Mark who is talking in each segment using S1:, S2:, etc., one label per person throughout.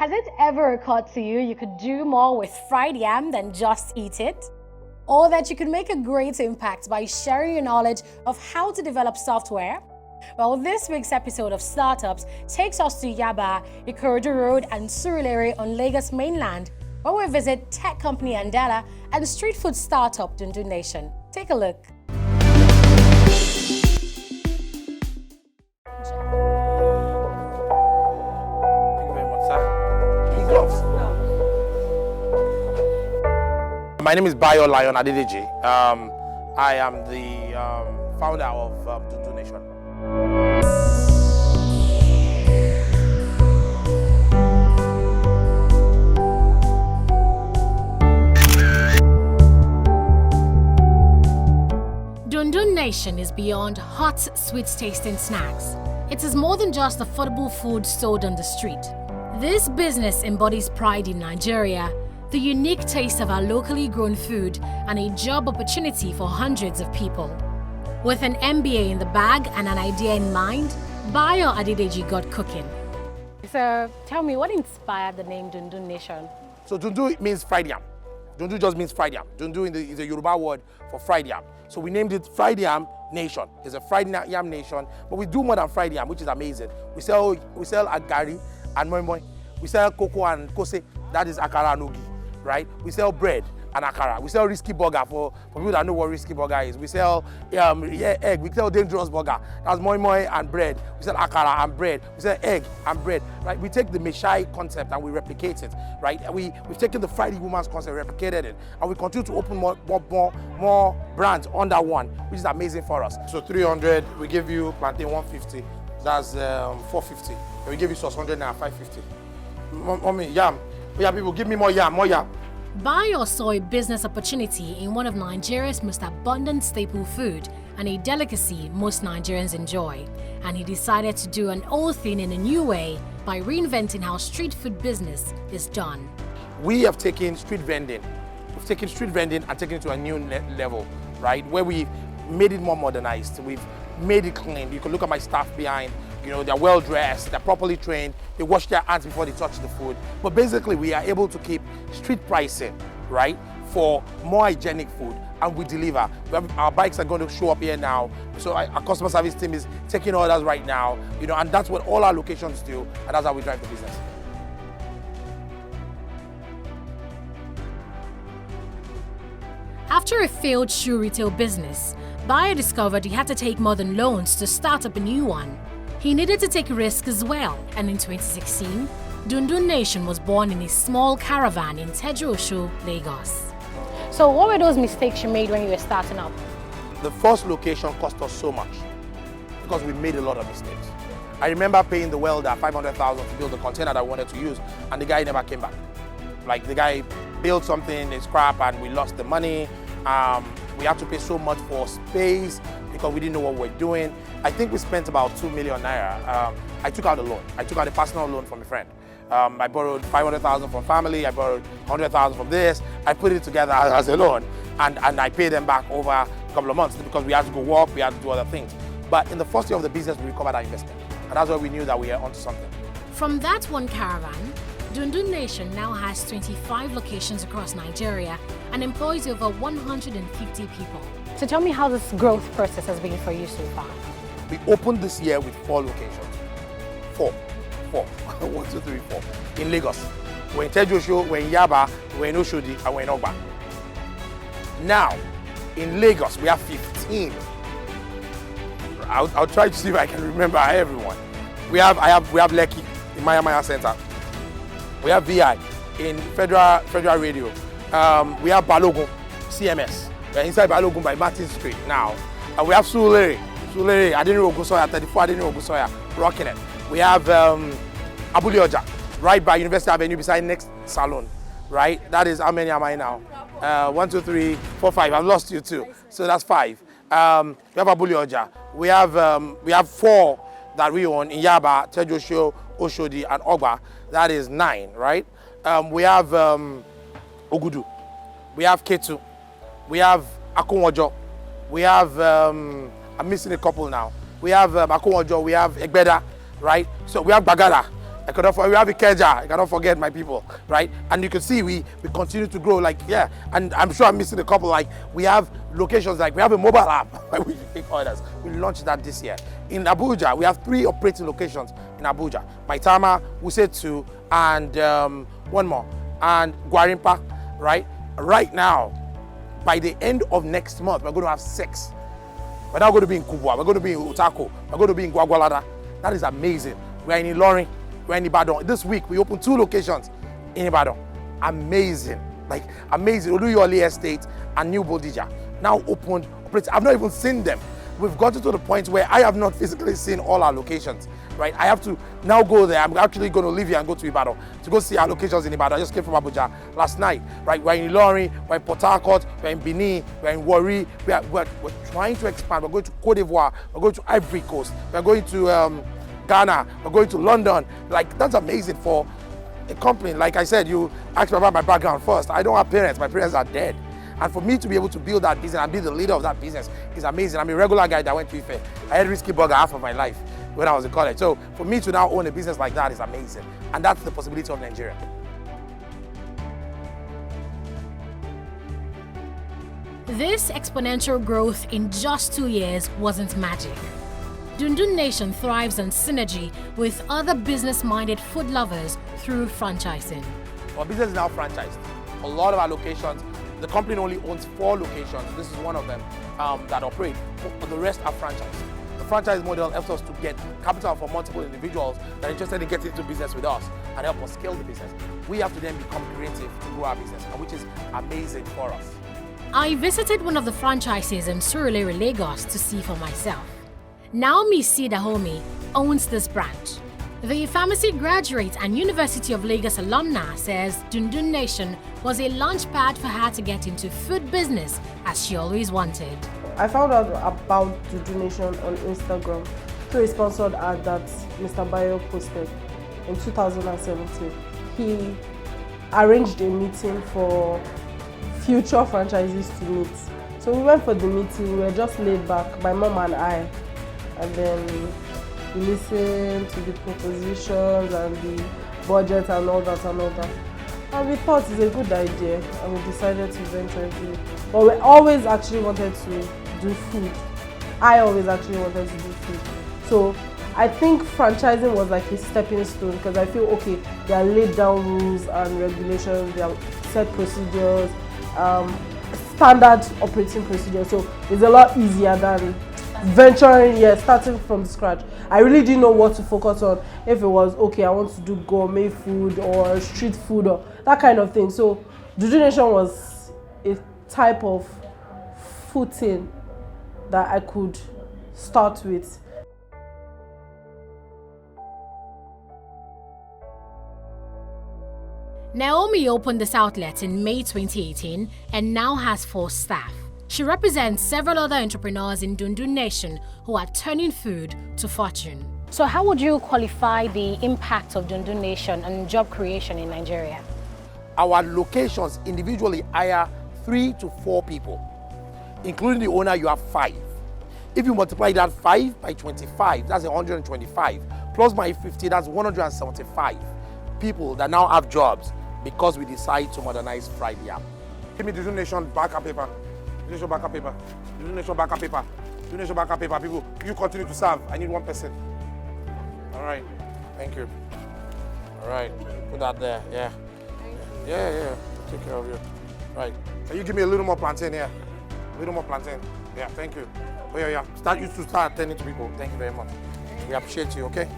S1: Has it ever occurred to you you could do more with fried yam than just eat it? Or that you could make a great impact by sharing your knowledge of how to develop software? Well, this week's episode of Startups takes us to Yaba, Ikorodu Road and Surulere on Lagos mainland, where we visit tech company Andela and street food startup Dundu Nation. Take a look.
S2: My name is Bayo Lion Adedeji. I am the founder of Dundu Nation.
S1: Dundu Nation is beyond hot, sweet-tasting snacks. It is more than just affordable food sold on the street. This business embodies pride in Nigeria, the unique taste of our locally grown food, and a job opportunity for hundreds of people. With an MBA in the bag and an idea in mind, Bayo Adedeji got cooking. So tell me, what inspired the name Dundu Nation?
S2: So Dundu means fried yam. Dundu just means fried yam. Dundu is a Yoruba word for fried yam. So we named it Fried Yam Nation. It's a fried yam nation, but we do more than fried yam, which is amazing. We sell agari and moi moi. We sell cocoa and kose, that is akara and ogi. Right? We sell bread and akara. We sell risky burger for people that know what risky burger is. We sell egg. We sell dangerous burger. That's moi moi and bread. We sell akara and bread. We sell egg and bread. Right? We take the Meshai concept and we replicate it. Right? And we've taken the Friday Woman's concept, replicated it, and we continue to open more brands under one, which is amazing for us. So 300, we give you plantain 150. That's 450. And we give you sauce 100 now 550. Mommy, yam. Yeah, people, give me more yam, more yam.
S1: Bayo saw a business opportunity in one of Nigeria's most abundant staple food and a delicacy most Nigerians enjoy. And he decided to do an old thing in a new way by reinventing how street food business is done.
S2: We have taken street vending. We've taken street vending and taken it to a new level, right? Where we've made it more modernized. We've made it clean. You can look at my staff behind. You know, they're well dressed, they're properly trained, they wash their hands before they touch the food. But basically, we are able to keep street pricing, right, for more hygienic food, and we deliver. Our bikes are going to show up here now, so our customer service team is taking orders right now, you know, and that's what all our locations do, and that's how we drive the business.
S1: After a failed shoe retail business, Bayo discovered he had to take more than loans to start up a new one. He needed to take risks as well, and in 2016, Dundu Nation was born in a small caravan in Teju-Osho, Lagos. So what were those mistakes you made when you were starting up?
S2: The first location cost us so much because we made a lot of mistakes. I remember paying the welder 500,000 to build the container that we wanted to use, and the guy never came back. Like, the guy built something, it's crap, and we lost the money. We had to pay so much for space because we didn't know what we were doing. I think we spent about 2 million naira. I took out a loan. I took out a personal loan from a friend. I borrowed 500,000 from family. I borrowed 100,000 from this. I put it together as a loan, and I paid them back over a couple of months because we had to go work, we had to do other things. But in the first year of the business, we recovered our investment, and that's why we knew that we were onto something.
S1: From that one caravan, Dundu Nation now has 25 locations across Nigeria and employs over 150 people. So tell me how this growth process has been for you so far.
S2: We opened this year with 4 locations. 4. 1, 2, 3, 4. In Lagos. We're in Teju-Osho, we're in Yaba, we're in Oshodi, and we're in Ogba. Now, in Lagos, we have 15. I'll try to see if I can remember everyone. We have Lekki in Maya Center. We have VI in Federal Radio. We have Balogun, CMS. We're inside Balogun by Martin Street now. And we have Surulere, Adeniro Ogunsoya, 34 Adeniro Ogunsoya, rocking it. We have Abule Oja, right by University Avenue beside Next Salon, right? That is, how many am I now? 1, 2, 3, 4, 5. I've lost you 2, so that's 5. We have Abule Oja. We have 4 that we own in Yaba, Teju-Osho, Oshodi, and Ogba. That is 9, right? We have Ogudu. We have Ketu. We have Akunwojo. We have, I'm missing a couple now. We have Akunwojo, we have Egbeda, right? So we have Bagara. I cannot forget, we have a Keja, I cannot forget my people, right? And you can see we continue to grow, like, yeah, and I'm sure I'm missing a couple, like, we have locations, like, we have a mobile app where we take orders. We launched that this year. In Abuja, we have 3 operating locations in Abuja. Maitama, Wuse 2, and one more, and Gwarimpa, right? Right now, by the end of next month, we're going to have 6. We're now going to be in Kubwa, we're going to be in Utako, we're going to be in Gwagwalada. That is amazing. We're in Ilorin, we're in Ibadan. This week, we opened 2 locations in Ibadan. Amazing, like amazing. Oluyole Estate and New Bodija now opened. I've not even seen them. We've gotten to the point where I have not physically seen all our locations, right? I have to now go there. I'm actually going to leave here and go to Ibadan to go see our locations in Ibadan. I just came from Abuja last night, right? We're in Ilorin, we're in Port Harcourt, we're in Benin, we're in Warri. We're trying to expand. We're going to Cote d'Ivoire, we're going to Ivory Coast, we're going to Ghana, we're going to London. Like, that's amazing for a company. Like I said, you asked me about my background first. I don't have parents. My parents are dead. And for me to be able to build that business and be the leader of that business is amazing. I'm a regular guy that went to Ife. I had Risky Burger half of my life when I was in college. So for me to now own a business like that is amazing. And that's the possibility of Nigeria.
S1: This exponential growth in just 2 years wasn't magic. Dundu Nation thrives on synergy with other business-minded food lovers through franchising.
S2: Our business is now franchised. A lot of our locations, the company only owns 4 locations. This is one of them that operate, but the rest are franchised. The franchise model helps us to get capital for multiple individuals that are interested in getting into business with us and help us scale the business. We have to then become creative to grow our business, which is amazing for us.
S1: I visited one of the franchises in Surulere, Lagos to see for myself. Naomi Sidahomi owns this branch. The pharmacy graduate and University of Lagos alumna says Dundu Nation was a launchpad for her to get into food business as she always wanted.
S3: I found out about Dundu Nation on Instagram through a sponsored ad that Mr. Bayo posted in 2017. He arranged a meeting for future franchisees to meet. So we went for the meeting, we were just laid back, my mom and I. And then we listened to the propositions and the budget and all that and all that. And we thought it's a good idea and we decided to venture into it. But we always actually wanted to do food. I always actually wanted to do food. So I think franchising was like a stepping stone because I feel, okay, there are laid down rules and regulations, there are set procedures, standard operating procedures. So it's a lot easier than venturing, starting from scratch. I really didn't know what to focus on. If it was, okay, I want to do gourmet food or street food or that kind of thing. So Dundu Nation was a type of footing that I could start with.
S1: Naomi opened this outlet in May 2018 and now has 4 staff. She represents several other entrepreneurs in Dundu Nation who are turning food to fortune. So how would you qualify the impact of Dundu Nation on job creation in Nigeria?
S2: Our locations individually hire 3 to 4 people. Including the owner, you have 5. If you multiply that 5 by 25, that's 125. Plus my 50, that's 175 people that now have jobs because we decide to modernize fried yam. Give me Dundu Nation backup paper. Dundu Nation backup paper. Dundu Nation backup paper. Dundu Nation backup paper. People, you continue to serve. I need 1 person. All right. Thank you. All right. Put that there. Yeah. Yeah. Take care of you. Right. Can you give me a little more plantain here? A little more plantain. Yeah. Thank you. Oh yeah. Start attending to people. Thank you very much. We appreciate you. Okay.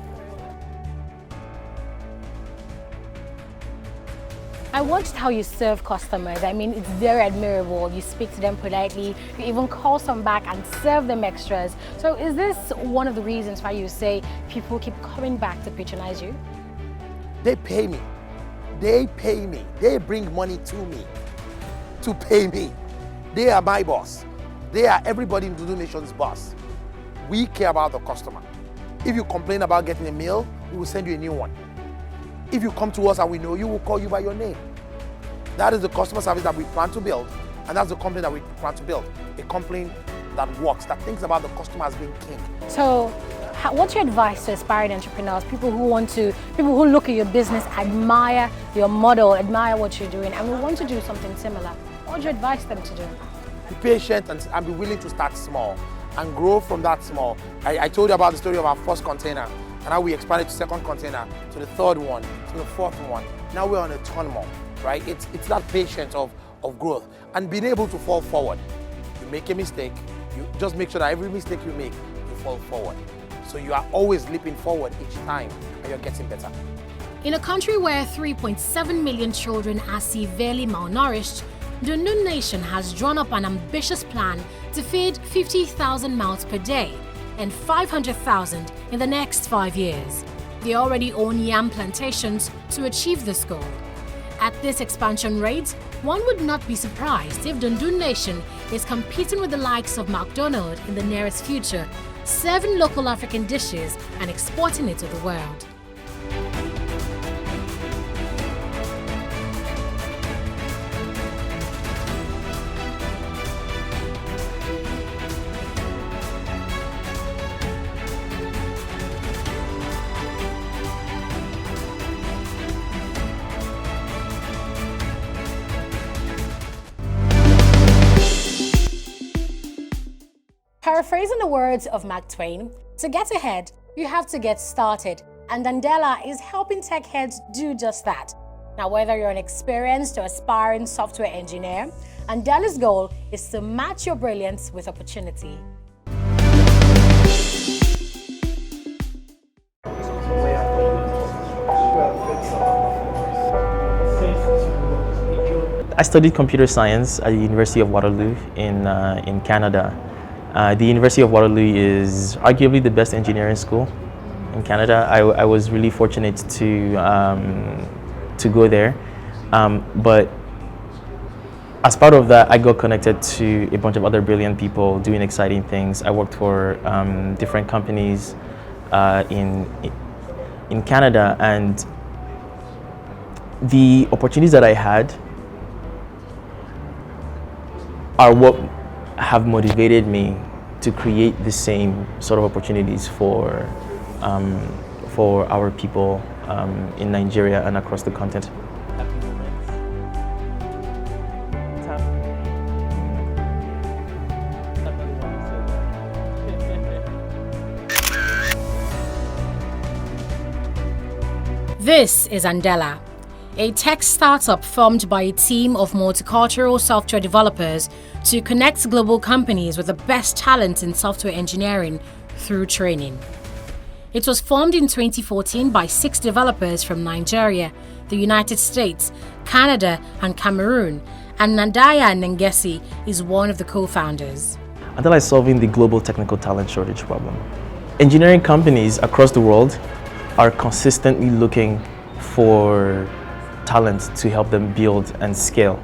S1: I watched how you serve customers. I mean, it's very admirable. You speak to them politely, you even call some back and serve them extras. So is this one of the reasons why you say people keep coming back to patronize you?
S2: They pay me. They pay me. They bring money to me to pay me. They are my boss. They are everybody in Dundu Nation's boss. We care about the customer. If you complain about getting a meal, we will send you a new one. If you come to us and we know you, we'll call you by your name. That is the customer service that we plan to build, and that's the company that we plan to build. A company that works, that thinks about the customer as being king.
S1: So What's your advice to aspiring entrepreneurs, people who look at your business, admire your model, admire what you're doing, and will want to do something similar? What would you advise them to do?
S2: Be patient and be willing to start small and grow from that small. I told you about the story of our first container and how we expanded to second container, to the third one, to the fourth one. Now we're on a ton more, right? It's that patience of growth and being able to fall forward. You make a mistake, you just make sure that every mistake you make, you fall forward. So you are always leaping forward each time and you're getting better.
S1: In a country where 3.7 million children are severely malnourished, Dundu Nation has drawn up an ambitious plan to feed 50,000 mouths per day and 500,000 in the next 5 years. They already own yam plantations to achieve this goal. At this expansion rate, one would not be surprised if Dundu Nation is competing with the likes of McDonald's in the nearest future, serving local African dishes and exporting it to the world. Paraphrasing the words of Mark Twain, to get ahead, you have to get started, and Andela is helping tech heads do just that. Now, whether you're an experienced or aspiring software engineer, Andela's goal is to match your brilliance with opportunity.
S4: I studied computer science at the University of Waterloo in Canada. The University of Waterloo is arguably the best engineering school in Canada. I was really fortunate to go there, but as part of that, I got connected to a bunch of other brilliant people doing exciting things. I worked for different companies in Canada, and the opportunities that I had are what have motivated me to create the same sort of opportunities for our people in Nigeria and across the continent.
S1: This is Andela, a tech startup formed by a team of multicultural software developers to connect global companies with the best talent in software engineering through training. It was formed in 2014 by 6 developers from Nigeria, the United States, Canada, and Cameroon, and Nandaya Nengesi is one of the co-founders.
S4: Andela is solving the global technical talent shortage problem. Engineering companies across the world are consistently looking for talent to help them build and scale.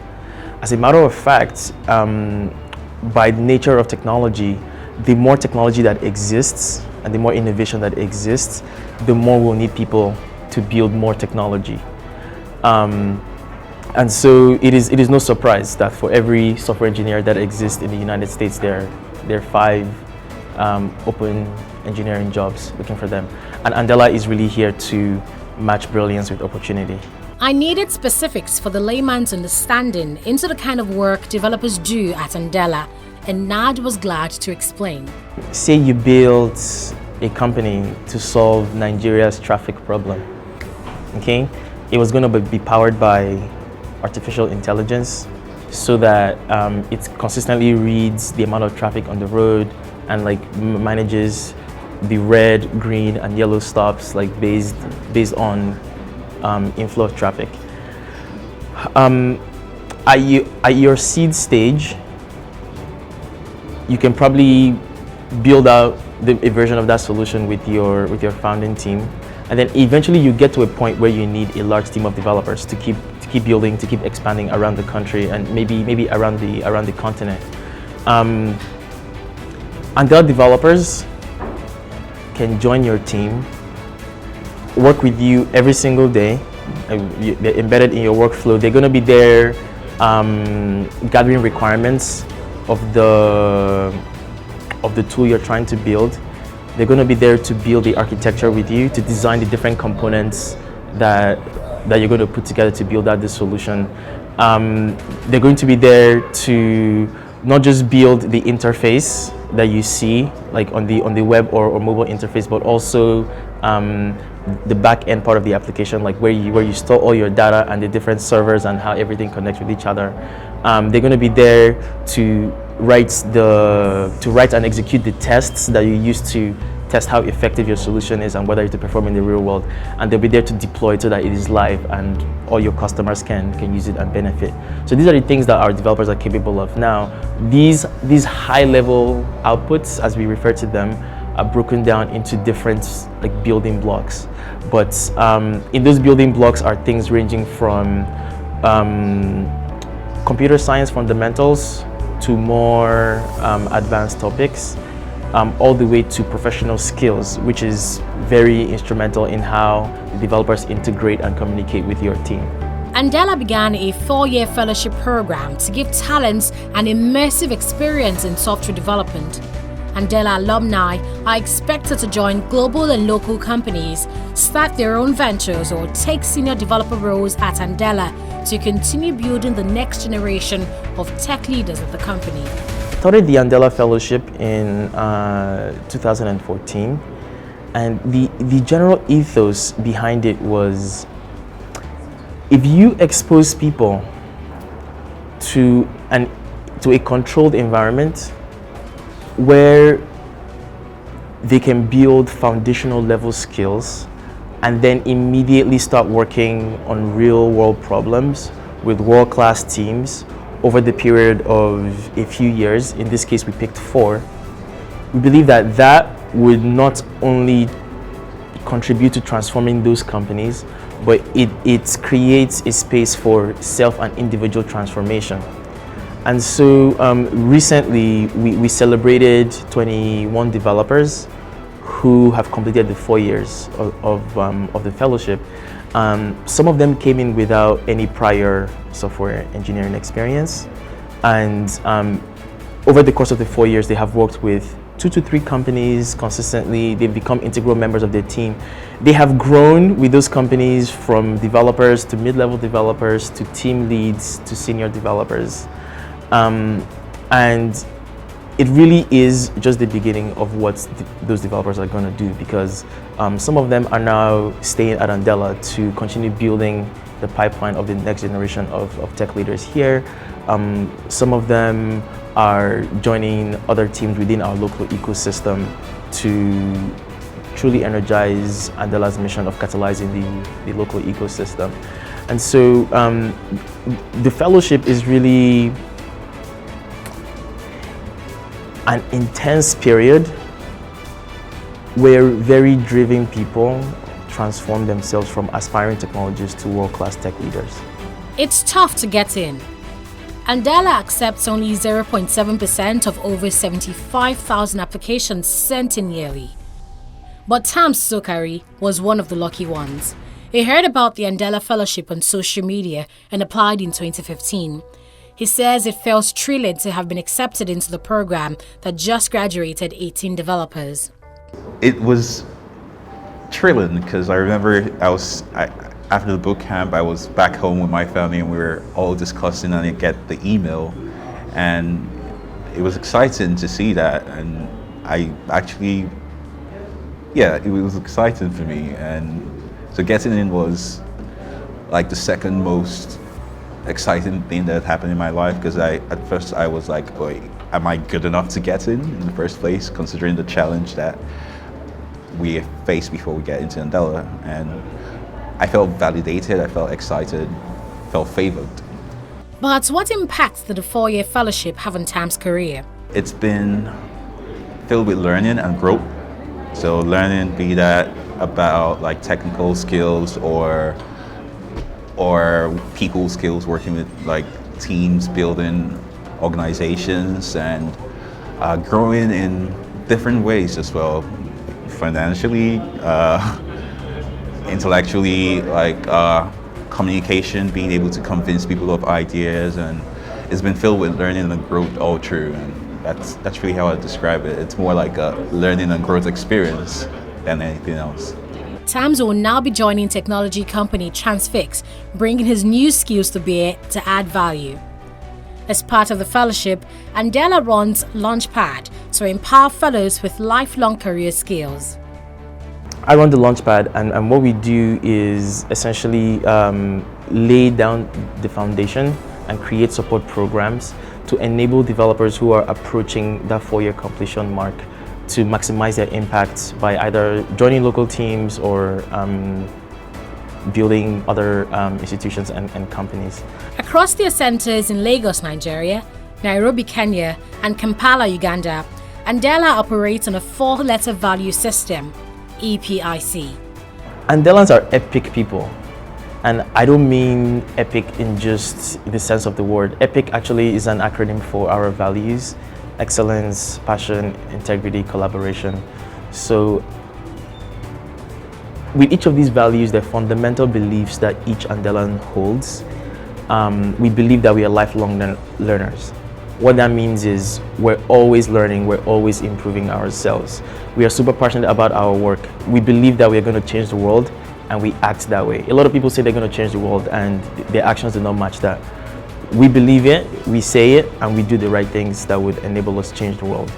S4: As a matter of fact, by the nature of technology, the more technology that exists and the more innovation that exists, the more we'll need people to build more technology. And so it is no surprise that for every software engineer that exists in the United States, there are 5 open engineering jobs looking for them. And Andela is really here to match brilliance with opportunity.
S1: I needed specifics for the layman's understanding into the kind of work developers do at Andela, and Nad was glad to explain.
S4: Say you build a company to solve Nigeria's traffic problem, okay? It was going to be powered by artificial intelligence so that it consistently reads the amount of traffic on the road and like manages the red, green, and yellow stops like based on inflow of traffic. At your seed stage, you can probably build out a version of that solution with your founding team, and then eventually you get to a point where you need a large team of developers to keep building, to keep expanding around the country and maybe around the continent. And the developers can join your team, work with you every single day. They're embedded in your workflow. They're going to be there gathering requirements of the tool you're trying to build. They're going to be there to build the architecture with you, to design the different components that you're going to put together to build out this solution. They're going to be there to not just build the interface that you see, like on the web or mobile interface, but also the back end part of the application, like where you store all your data and the different servers and how everything connects with each other. They're going to be there to write and execute the tests that you use to test how effective your solution is and whether it will perform in the real world. And they'll be there to deploy it so that it is live and all your customers can use it and benefit. So these are the things that our developers are capable of now. These high-level outputs, as we refer to them, are broken down into different like building blocks. But in those building blocks are things ranging from computer science fundamentals to more advanced topics, all the way to professional skills, which is very instrumental in how the developers integrate and communicate with your team.
S1: Andela began a 4-year fellowship program to give talents an immersive experience in software development. Andela alumni are expected to join global and local companies, start their own ventures, or take senior developer roles at Andela to continue building the next generation of tech leaders at the company.
S4: I started the Andela Fellowship in 2014, and the general ethos behind it was, if you expose people to a controlled environment where they can build foundational level skills and then immediately start working on real world problems with world-class teams over the period of a few years, in this case we picked 4, we believe that would not only contribute to transforming those companies, but it creates a space for self and individual transformation. And so recently we celebrated 21 developers who have completed the 4 years of the fellowship. Some of them came in without any prior software engineering experience, and over the course of the 4 years they have worked with 2 to 3 companies consistently. They've become integral members of their team. They have grown with those companies from developers to mid-level developers to team leads to senior developers. And it really is just the beginning of what those developers are going to do, because some of them are now staying at Andela to continue building the pipeline of the next generation of tech leaders here. Some of them are joining other teams within our local ecosystem to truly energize Andela's mission of catalyzing the local ecosystem. And so the fellowship is really an intense period where very driven people transform themselves from aspiring technologists to world-class tech leaders.
S1: It's tough to get in. Andela accepts only 0.7% of over 75,000 applications sent in yearly. But Tam Sokari was one of the lucky ones. He heard about the Andela Fellowship on social media and applied in 2015. He says it feels thrilling to have been accepted into the program that just graduated 18 developers.
S5: It was thrilling because I remember after the boot camp, I was back home with my family and we were all discussing, and I get the email, and it was exciting to see that. And I actually, it was exciting for me. And so getting in was like the second most exciting thing that happened in my life, because at first I was like, boy, am I good enough to get in the first place, considering the challenge that we face before we get into Andela. And I felt validated, I felt excited, felt favored.
S1: But what impact did the 4-year fellowship have on Tam's career?
S5: It's been filled with learning and growth. So learning, be that about like technical skills or people skills, working with like teams, building organizations, and growing in different ways as well, financially, intellectually, like communication, being able to convince people of ideas, and it's been filled with learning and growth all through. And that's really how I describe it. It's more like a learning and growth experience than anything else.
S1: Tams will now be joining technology company Transfix, bringing his new skills to bear to add value. As part of the fellowship, Andela runs Launchpad to empower fellows with lifelong career skills.
S4: I run the Launchpad, and what we do is essentially lay down the foundation and create support programs to enable developers who are approaching that 4-year completion mark to maximize their impact by either joining local teams or building other institutions and companies.
S1: Across their centers in Lagos, Nigeria, Nairobi, Kenya, and Kampala, Uganda, Andela operates on a 4-letter value system, EPIC.
S4: Andelans are epic people. And I don't mean epic in just the sense of the word. Epic actually is an acronym for our values: excellence, passion, integrity, collaboration. So with each of these values, the fundamental beliefs that each Andelan holds, we believe that we are lifelong learners. What that means is we're always learning, we're always improving ourselves. We are super passionate about our work. We believe that we are going to change the world, and we act that way. A lot of people say they're going to change the world, and their actions do not match that. We believe it, we say it, and we do the right things that would enable us to change the world.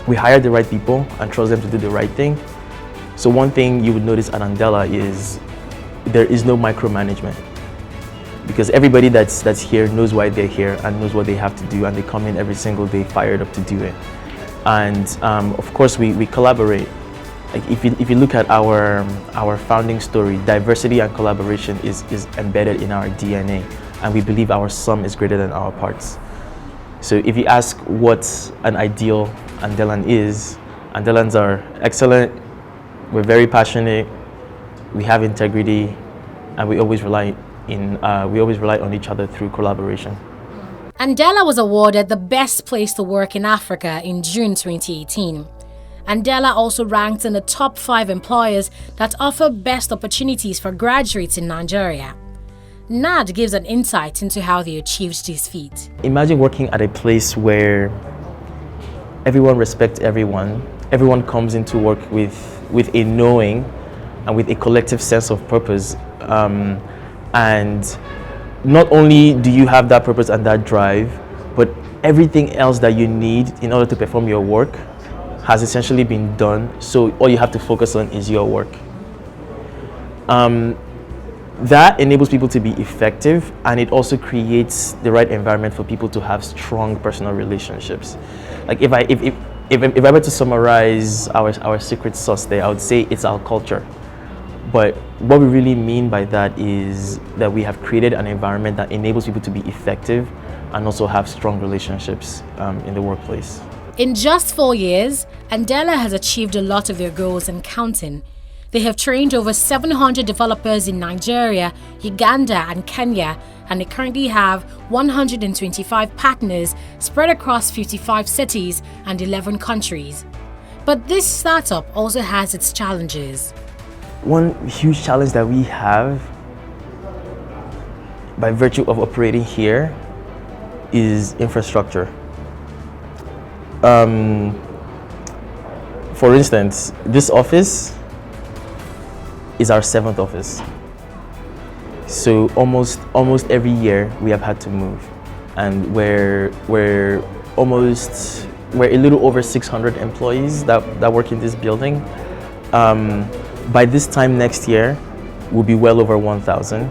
S4: We hire the right people and trust them to do the right thing. So one thing you would notice at Andela is there is no micromanagement, because everybody that's here knows why they're here and knows what they have to do, and they come in every single day fired up to do it. And of course we collaborate. Like if you look at our founding story, diversity and collaboration is embedded in our DNA, and we believe our sum is greater than our parts. So if you ask what an ideal Andelan is, Andelans are excellent, we're very passionate, we have integrity, and we always rely on each other through collaboration.
S1: Andela was awarded the best place to work in Africa in June 2018. Andela also ranked in the top 5 employers that offer best opportunities for graduates in Nigeria. Nad gives an insight into how they achieved this feat.
S4: Imagine working at a place where everyone respects everyone. Everyone comes into work with a knowing and with a collective sense of purpose. And not only do you have that purpose and that drive, but everything else that you need in order to perform your work has essentially been done, so all you have to focus on is your work. That enables people to be effective, and it also creates the right environment for people to have strong personal relationships. Like if I were to summarize our secret sauce there, I would say it's our culture. But what we really mean by that is that we have created an environment that enables people to be effective and also have strong relationships in the workplace.
S1: In just 4 years, Andela has achieved a lot of their goals and counting. They have trained over 700 developers in Nigeria, Uganda, and Kenya, and they currently have 125 partners spread across 55 cities and 11 countries. But this startup also has its challenges.
S4: One huge challenge that we have, by virtue of operating here, is infrastructure. For instance, this office is our 7th office. So almost every year we have had to move, and we're a little over 600 employees that work in this building. By this time next year, we'll be well over 1,000,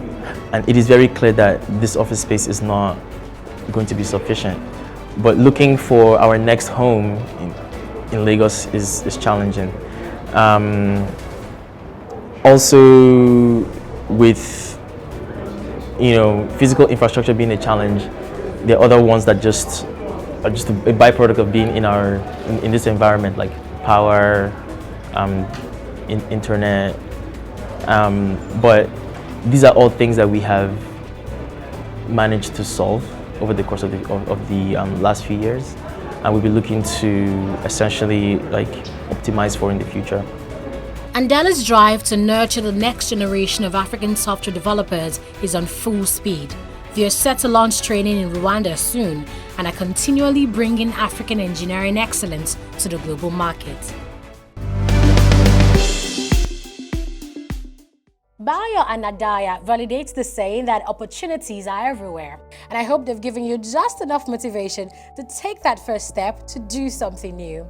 S4: and it is very clear that this office space is not going to be sufficient. But looking for our next home in Lagos is challenging. Also, with physical infrastructure being a challenge, there are other ones that just are just a byproduct of being in this environment, like power, internet. But these are all things that we have managed to solve over the course of the last few years, and we'll be looking to essentially optimize for in the future.
S1: Andela's drive to nurture the next generation of African software developers is on full speed. They are set to launch training in Rwanda soon and are continually bringing African engineering excellence to the global market. Bayo and Adaya validates the saying that opportunities are everywhere, and I hope they've given you just enough motivation to take that first step to do something new.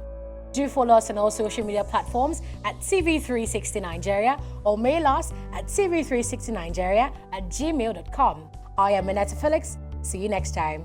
S1: Do follow us on all social media platforms at TV360 Nigeria or mail us at TV360Nigeria@gmail.com. I am Minetta Felix. See you next time.